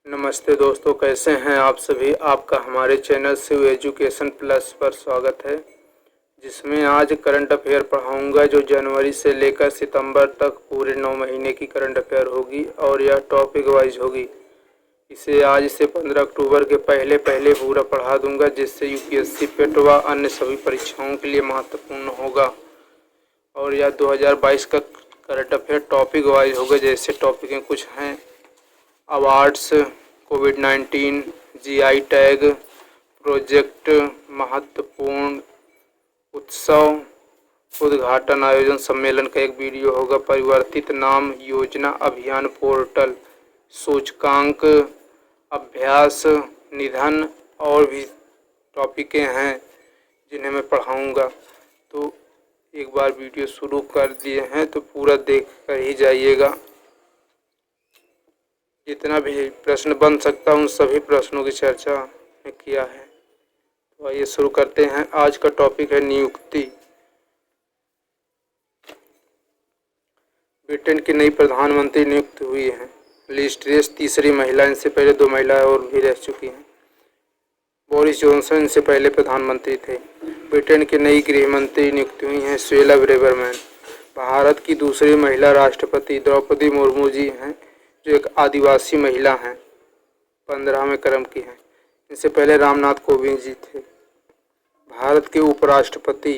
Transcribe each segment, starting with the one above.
नमस्ते दोस्तों, कैसे हैं आप सभी। आपका हमारे चैनल शिव एजुकेशन प्लस पर स्वागत है, जिसमें आज करंट अफेयर पढ़ाऊंगा जो जनवरी से लेकर सितंबर तक पूरे 9 महीने की करंट अफेयर होगी और यह टॉपिक वाइज होगी। इसे आज से 15 अक्टूबर के पहले पूरा पढ़ा दूंगा, जिससे यूपीएससी पेट व अन्य सभी परीक्षाओं के लिए महत्वपूर्ण होगा। और यह 2022 का करंट अफेयर टॉपिक वाइज होगा। जैसे टॉपिक कुछ हैं: अवार्ड्स, कोविड-19, जीआई टैग, प्रोजेक्ट, महत्वपूर्ण उत्सव, उद्घाटन, आयोजन, सम्मेलन का एक वीडियो होगा, परिवर्तित नाम योजना, अभियान, पोर्टल, सूचकांक, अभ्यास, निधन और भी टॉपिकें हैं जिन्हें मैं पढ़ाऊंगा। तो एक बार वीडियो शुरू कर दिए हैं तो पूरा देख कर ही जाइएगा। जितना भी प्रश्न बन सकता उन सभी प्रश्नों की चर्चा में किया है। तो आइए शुरू करते हैं। आज का टॉपिक है नियुक्ति। ब्रिटेन की नई प्रधानमंत्री नियुक्त हुई हैं। लिज ट्रस तीसरी महिला, इनसे पहले 2 महिलाएं और भी रह चुकी हैं। बोरिस जॉनसन इनसे पहले प्रधानमंत्री थे। ब्रिटेन की नई गृह मंत्री नियुक्त हुई हैं सुएला ब्रेवरमैन। भारत की दूसरी महिला राष्ट्रपति द्रौपदी मुर्मू जी हैं, जो एक आदिवासी महिला हैं, 15वें क्रम की हैं। इनसे पहले रामनाथ कोविंद जी थे। भारत के उपराष्ट्रपति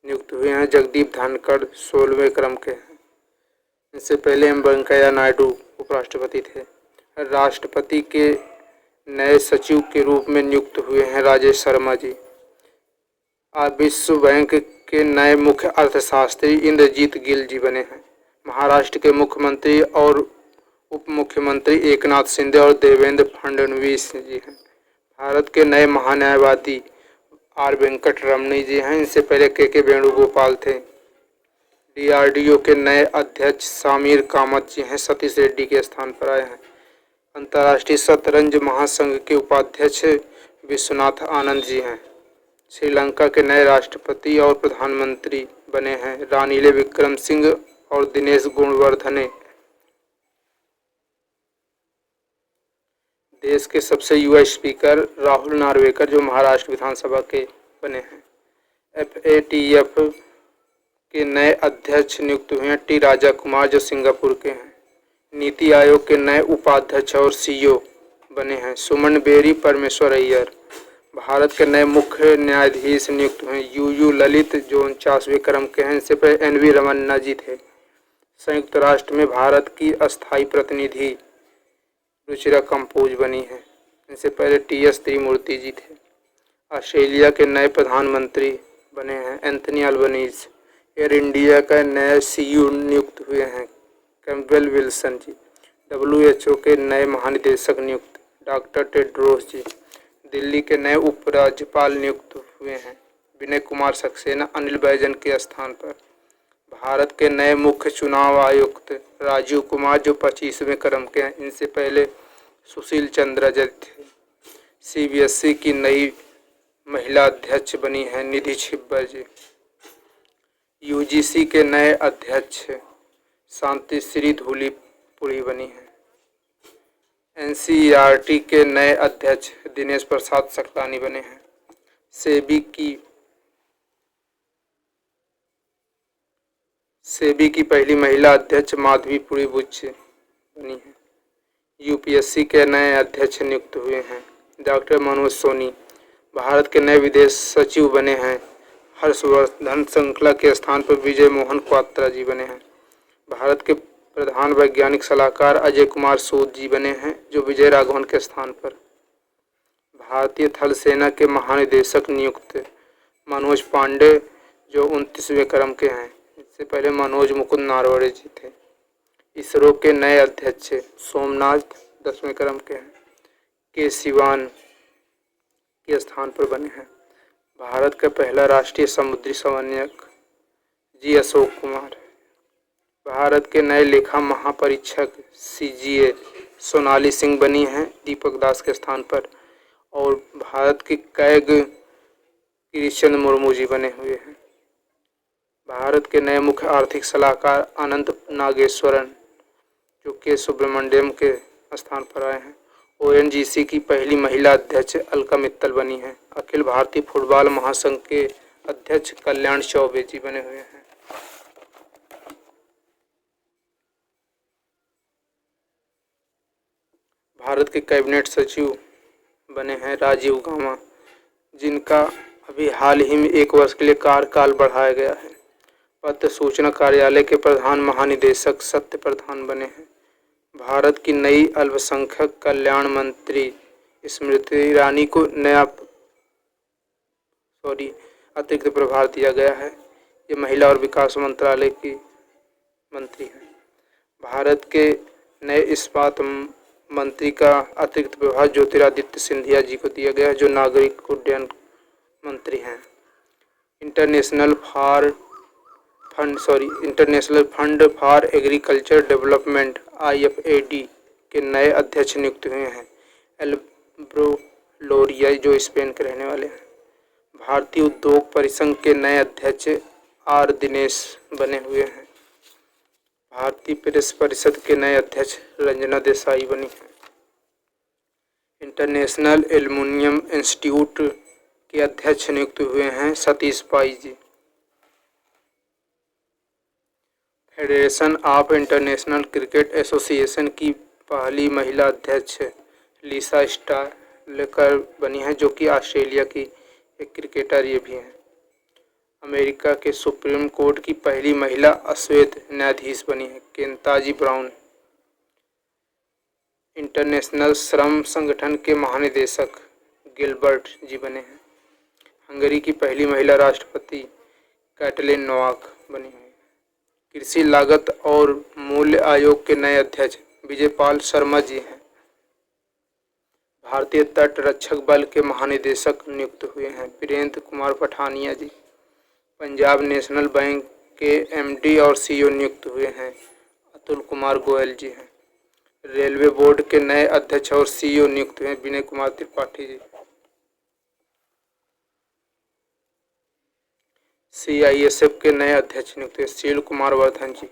नियुक्त हुए हैं जगदीप धनखड़, 16वें क्रम के हैं। इनसे पहले एम वेंकैया नायडू उपराष्ट्रपति थे। राष्ट्रपति के नए सचिव के रूप में नियुक्त हुए हैं राजेश शर्मा जी। विश्व बैंक के नए मुख्य अर्थशास्त्री इंद्रजीत गिल जी बने हैं। महाराष्ट्र के मुख्यमंत्री और उप मुख्यमंत्री एकनाथ शिंदे और देवेंद्र फडणवीस जी हैं। भारत के नए महान्यायवादी आर वेंकट रमणी जी हैं। इनसे पहले के वेणुगोपाल थे। डीआरडीओ के नए अध्यक्ष सामीर कामत जी हैं, सतीश रेड्डी के स्थान पर आए हैं। अंतर्राष्ट्रीय शतरंज महासंघ के उपाध्यक्ष विश्वनाथ आनंद जी हैं। श्रीलंका के नए राष्ट्रपति और प्रधानमंत्री बने हैं रानिल विक्रमसिंघे और दिनेश गुणवर्धने। देश के सबसे युवा स्पीकर राहुल नार्वेकर, जो महाराष्ट्र विधानसभा के बने हैं। एफएटीएफ के नए अध्यक्ष नियुक्त हुए हैं टी राजा कुमार, जो सिंगापुर के हैं। नीति आयोग के नए उपाध्यक्ष और सीईओ बने हैं सुमन बेरी परमेश्वर अय्यर। भारत के नए मुख्य न्यायाधीश नियुक्त हुए यूयू ललित, जो 49वें क्रम के हैं। इनसे पहले एनवी रमन्ना जी थे। संयुक्त राष्ट्र में भारत की अस्थायी प्रतिनिधि रुचिरा कंपोज बनी है। इनसे पहले टीएस त्रिमूर्ति जी थे। ऑस्ट्रेलिया के नए प्रधानमंत्री बने हैं एंथनी अल्बनीज। एयर इंडिया का नया सीईओ नियुक्त हुए हैं कैम्पबेल विल्सन जी। डब्ल्यूएचओ के नए महानिदेशक नियुक्त डॉक्टर टेड्रोस जी। दिल्ली के नए उपराज्यपाल नियुक्त हुए हैं विनय कुमार सक्सेना, अनिल बैजन के स्थान पर। भारत के नए मुख्य चुनाव आयुक्त राजीव कुमार, जो 25वें क्रम के हैं। इनसे पहले सुशील चंद्रा जी थे। सीबीएसई की नई महिला अध्यक्ष बनी है निधि छिब्बर जी। यूजीसी के नए अध्यक्ष शांतिश्री धूलीपुरी बनी है। एनसीईआरटी के नए अध्यक्ष दिनेश प्रसाद सकलानी बने हैं। सेबी की पहली महिला अध्यक्ष माधवीपुरी बुच्च बनी है। यूपीएससी के नए अध्यक्ष नियुक्त हुए हैं डॉक्टर मनोज सोनी। भारत के नए विदेश सचिव बने हैं हर्षवर्धन श्रृंखला के स्थान पर विजय मोहन क्वात्रा जी बने हैं। भारत के प्रधान वैज्ञानिक सलाहकार अजय कुमार सूद जी बने हैं, जो विजय राघवन के स्थान पर। भारतीय थल सेना के महानिदेशक नियुक्त मनोज पांडे, जो 29वें क्रम के हैं। इससे पहले मनोज मुकुंद नारवणे जी थे। इसरो के नए अध्यक्ष सोमनाथ 10वें क्रम के हैं, के सिवान के स्थान पर बने हैं। भारत का पहला राष्ट्रीय समुद्री समन्वयक जी अशोक कुमार। भारत के नए लेखा महापरीक्षक सीजीए सोनाली सिंह बनी हैं दीपक दास के स्थान पर। और भारत के कैग गिरीशचंद्र मुर्मू जी बने हुए हैं। भारत के नए मुख्य आर्थिक सलाहकार अनंत नागेश्वरन, जो के सुब्रमण्यम के स्थान पर आए हैं। ओएनजीसी की पहली महिला अध्यक्ष अलका मित्तल बनी हैं। अखिल भारतीय फुटबॉल महासंघ के अध्यक्ष कल्याण चौबे जी बने हुए हैं। भारत के कैबिनेट सचिव बने हैं राजीव गामा, जिनका अभी हाल ही में 1 वर्ष के लिए कार्यकाल बढ़ाया गया है। पत्र सूचना कार्यालय के प्रधान महानिदेशक सत्य प्रधान बने हैं। भारत की नई अल्पसंख्यक कल्याण मंत्री स्मृति ईरानी को अतिरिक्त प्रभार दिया गया है। ये महिला और विकास मंत्रालय की मंत्री हैं। भारत के नए इस्पात मंत्री का अतिरिक्त प्रभार ज्योतिरादित्य सिंधिया जी को दिया गया है, जो नागरिक उड्डयन मंत्री हैं। International fund for agriculture development IFAD के नए अध्यक्ष नियुक्त हुए हैं एल्वारो लोरिया, जो स्पेन के रहने वाले हैं। भारतीय उद्योग परिसंघ के नए अध्यक्ष R दिनेश बने हुए हैं। भारतीय प्रेस परिषद के नए अध्यक्ष रंजना देसाई बनी हैं। इंटरनेशनल एल्युमिनियम इंस्टीट्यूट के अध्यक्ष नियुक्त हुए हैं Satish Pai ji. Federation of International Cricket Association की पहली महिला अध्यक्ष लिसा स्टार्कर बनी है, जो कि ऑस्ट्रेलिया की एक क्रिकेटर ये भी हैं। अमेरिका के सुप्रीम कोर्ट की पहली महिला अश्वेत न्यायाधीश बनी है केंताजी ब्राउन। इंटरनेशनल श्रम संगठन के महानिदेशक गिलबर्ट जी बने हैं। हंगरी की पहली महिला राष्ट्रपति कैटलिन नोवाक बनी हुई। कृषि लागत और मूल्य आयोग के नए अध्यक्ष विजयपाल शर्मा जी हैं। भारतीय तट रक्षक बल के महानिदेशक नियुक्त हुए हैं वीरेंद्र कुमार पठानिया जी। पंजाब नेशनल बैंक के MD और CEO नियुक्त हुए हैं अतुल कुमार गोयल जी हैं। रेलवे बोर्ड के नए अध्यक्ष और CEO नियुक्त हुए हैं विनय कुमार त्रिपाठी जी। CISF के नए अध्यक्ष नियुक्त हुए शील कुमार वर्धन जी।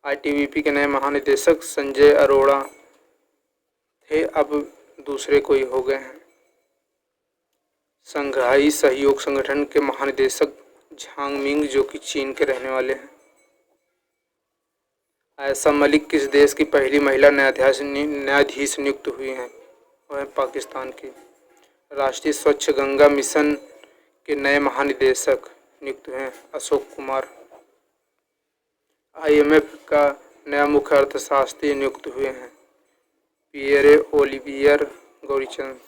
ITBP के नए महानिदेशक संजय अरोड़ा थे, अब दूसरे कोई हो गए हैं। संघाई सहयोग संगठन के महानिदेशक झांग मिंग, जो कि चीन के रहने वाले हैं। आयशा मलिक किस देश की पहली महिला न्यायाधीश नियुक्त हुई हैं? वह है पाकिस्तान की। राष्ट्रीय स्वच्छ गंगा मिशन के नए महानिदेशक नियुक्त हुए हैं अशोक कुमार। IMF का नया मुख्य अर्थशास्त्री नियुक्त हुए हैं पियरे ओलिवियर गौरीचंद।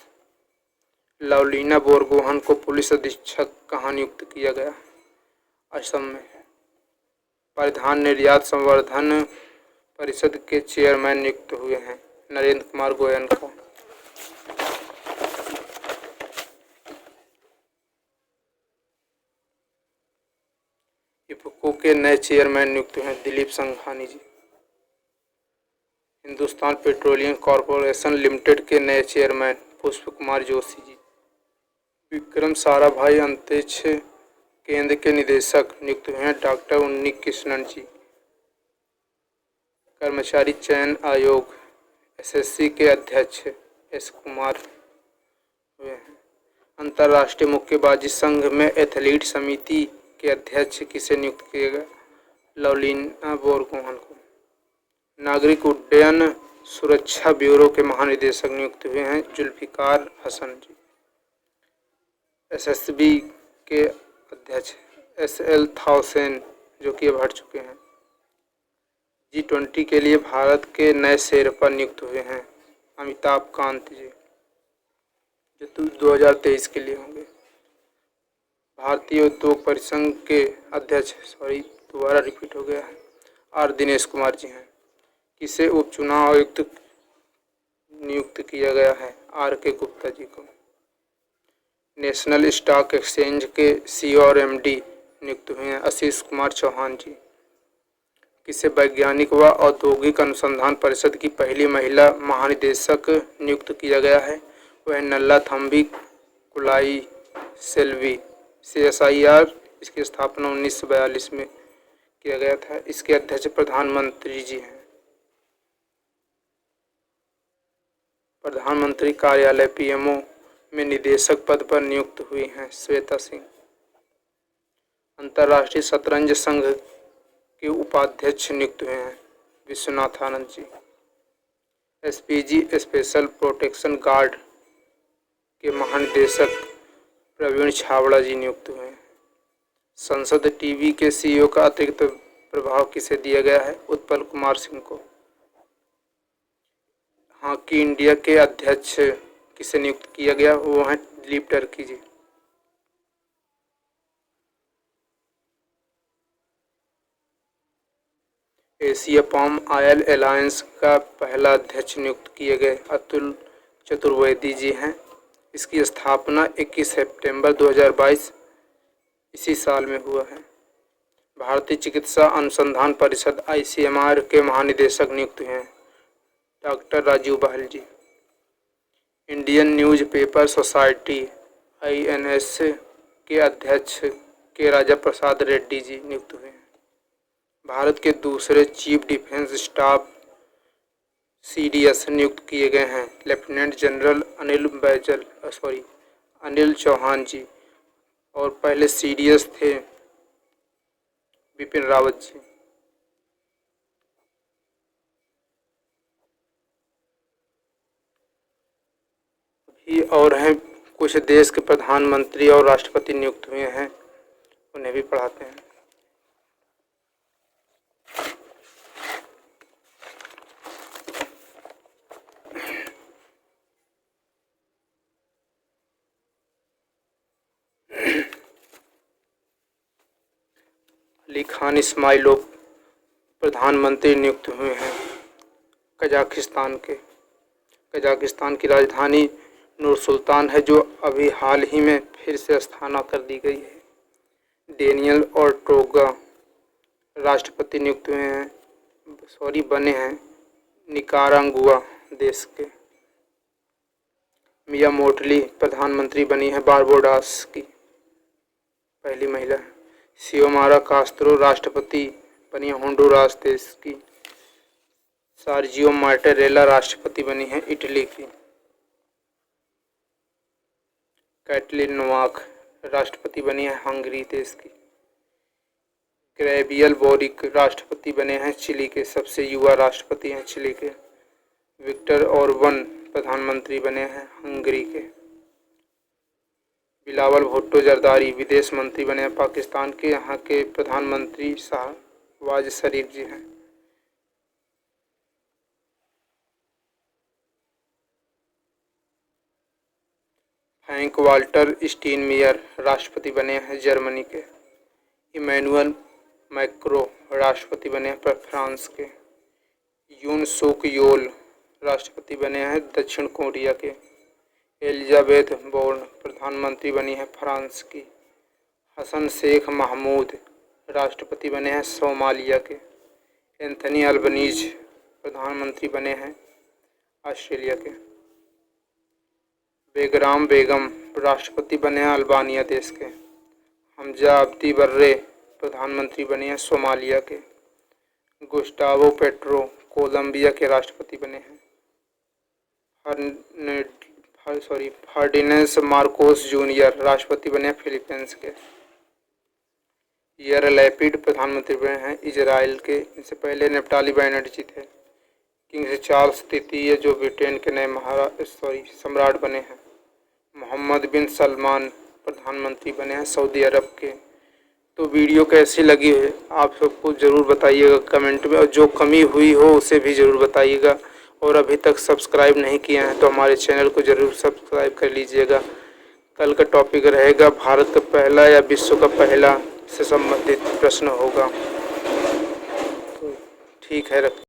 लवलीना बोरगोहन को पुलिस अधीक्षक कहाँ नियुक्त किया गया? असम में। परिधान निर्यात संवर्धन परिषद के चेयरमैन नियुक्त हुए हैं नरेंद्र कुमार गोयनका। इफको के नए चेयरमैन नियुक्त हुए हैं दिलीप संघानी जी। हिंदुस्तान पेट्रोलियम कॉरपोरेशन लिमिटेड के नए चेयरमैन पुष्प कुमार जोशी जी। विक्रम साराभाई अंतरिक्ष केंद्र के निदेशक नियुक्त हुए हैं डॉक्टर उन्नी कृष्णन जी। कर्मचारी चयन आयोग SSC के अध्यक्ष S कुमार हुए हैं। अंतर्राष्ट्रीय मुक्केबाजी संघ में एथलीट समिति के अध्यक्ष किसे नियुक्त किया गया? लवलीना बोरगोहन को। नागरिक उड्डयन सुरक्षा ब्यूरो के महानिदेशक नियुक्त हुए हैं जुल्फिकार हसन जी। SSB के अध्यक्ष SL थाउसेन, जो कि अब हट चुके हैं। G20 के लिए भारत के नए शेरपा नियुक्त हुए हैं अमिताभ कांत जी, जो 2023 के लिए होंगे। भारतीय उद्योग परिसंघ के अध्यक्ष दोबारा रिपीट हो गया है R दिनेश कुमार जी हैं। किसे उपचुनाव आयुक्त नियुक्त किया गया है? RK गुप्ता जी को। नेशनल स्टॉक एक्सचेंज के CEO और MD नियुक्त हुए हैं आशीष कुमार चौहान जी। किसे वैज्ञानिक व औद्योगिक अनुसंधान परिषद की पहली महिला महानिदेशक नियुक्त किया गया है? वह नल्ला थम्बी कुलाई सेल्वी। CSIR इसकी स्थापना 1942 में किया गया था। इसके अध्यक्ष प्रधानमंत्री जी हैं। प्रधानमंत्री कार्यालय पीएमओ में निदेशक पद पर नियुक्त हुई हैं श्वेता सिंह। अंतर्राष्ट्रीय शतरंज संघ के उपाध्यक्ष नियुक्त हुए हैं Vishwanath Anand ji. SPG special protection guard के महानिदेशक प्रवीण छाबड़ा जी नियुक्त हुए हैं। संसद टीवी के सीईओ का अतिरिक्त प्रभाव किसे दिया गया है? उत्पल कुमार सिंह को। हॉकी इंडिया के अध्यक्ष किसे नियुक्त किया गया? वो हैं दिलीप टर्की जी। एशिया पाम ऑयल अलायंस का पहला अध्यक्ष नियुक्त किए गए अतुल चतुर्वेदी जी हैं। इसकी स्थापना 21 सितंबर 2022 इसी साल में हुआ है। भारतीय चिकित्सा अनुसंधान परिषद ICMR के महानिदेशक नियुक्त हुए हैं डॉक्टर राजीव बहल जी। इंडियन न्यूज़पेपर सोसाइटी INS के अध्यक्ष के राजा प्रसाद रेड्डी जी नियुक्त हुए हैं। भारत के दूसरे चीफ डिफेंस स्टाफ CDS नियुक्त किए गए हैं लेफ्टिनेंट जनरल अनिल चौहान जी, और पहले CDS थे बिपिन रावत जी। भी और हैं कुछ देश के प्रधानमंत्री और राष्ट्रपति नियुक्त हुए हैं, उन्हें भी पढ़ाते हैं। अली खान इस्माइलोव प्रधानमंत्री नियुक्त हुए हैं कजाकिस्तान के। कजाकिस्तान की राजधानी नूर सुल्तान है, जो अभी हाल ही में फिर से स्थापना कर दी गई है। डेनियल ऑर्टेगा राष्ट्रपति नियुक्त हुए हैं बने हैं निकारागुआ देश के। मिया मोटली प्रधानमंत्री बनी है बारबाडोस की पहली महिला। सियोमारा कास्त्रो राष्ट्रपति बनी है होंडुरास देश की। सार्जियो माटेरेला राष्ट्रपति बनी है इटली की। कैटलिन नोवाक राष्ट्रपति बनी है हंगरी देश की। ग्रेबियल बोरिक राष्ट्रपति बने हैं चिली के, सबसे युवा राष्ट्रपति हैं चिली के। विक्टर ऑर्बन प्रधानमंत्री बने हैं हंगरी के। बिलावल भुट्टो जरदारी विदेश मंत्री बने हैं पाकिस्तान के। यहाँ के प्रधानमंत्री शहबाज शरीफ जी हैं। फ्रैंक वाल्टर स्टीनमेयर राष्ट्रपति बने हैं जर्मनी के। इमैनुअल मैक्रो राष्ट्रपति बने हैं फ्रांस के। यून सुक योल राष्ट्रपति बने हैं दक्षिण कोरिया के। एलिजाबेथ बोर्न प्रधानमंत्री बनी है फ्रांस की। हसन शेख महमूद राष्ट्रपति बने हैं सोमालिया के। एंथनी अल्बनीज प्रधानमंत्री बने हैं ऑस्ट्रेलिया के। बेगराम बेगम राष्ट्रपति बने हैं अल्बानिया देश के। हमजा अब्दी बर्रे प्रधानमंत्री बने हैं सोमालिया के। गुस्टावो पेट्रो कोलंबिया के राष्ट्रपति बने हैं। फर्डिनेंड मार्कोस जूनियर राष्ट्रपति बने हैं फिलीपींस के। यार लैपिड प्रधानमंत्री बने हैं इजराइल के। इनसे पहले नेफ्ताली बैनर्जी थे। किंग चार्ल्स तृतीय जो ब्रिटेन के नए सम्राट बने हैं। मोहम्मद बिन सलमान प्रधानमंत्री बने हैं सऊदी अरब के। तो वीडियो कैसी लगी है आप सबको ज़रूर बताइएगा कमेंट में, और जो कमी हुई हो उसे भी ज़रूर बताइएगा। और अभी तक सब्सक्राइब नहीं किया है तो हमारे चैनल को ज़रूर सब्सक्राइब कर लीजिएगा। कल का टॉपिक रहेगा भारत का पहला या विश्व का पहला से संबंधित प्रश्न होगा। तो ठीक है, रख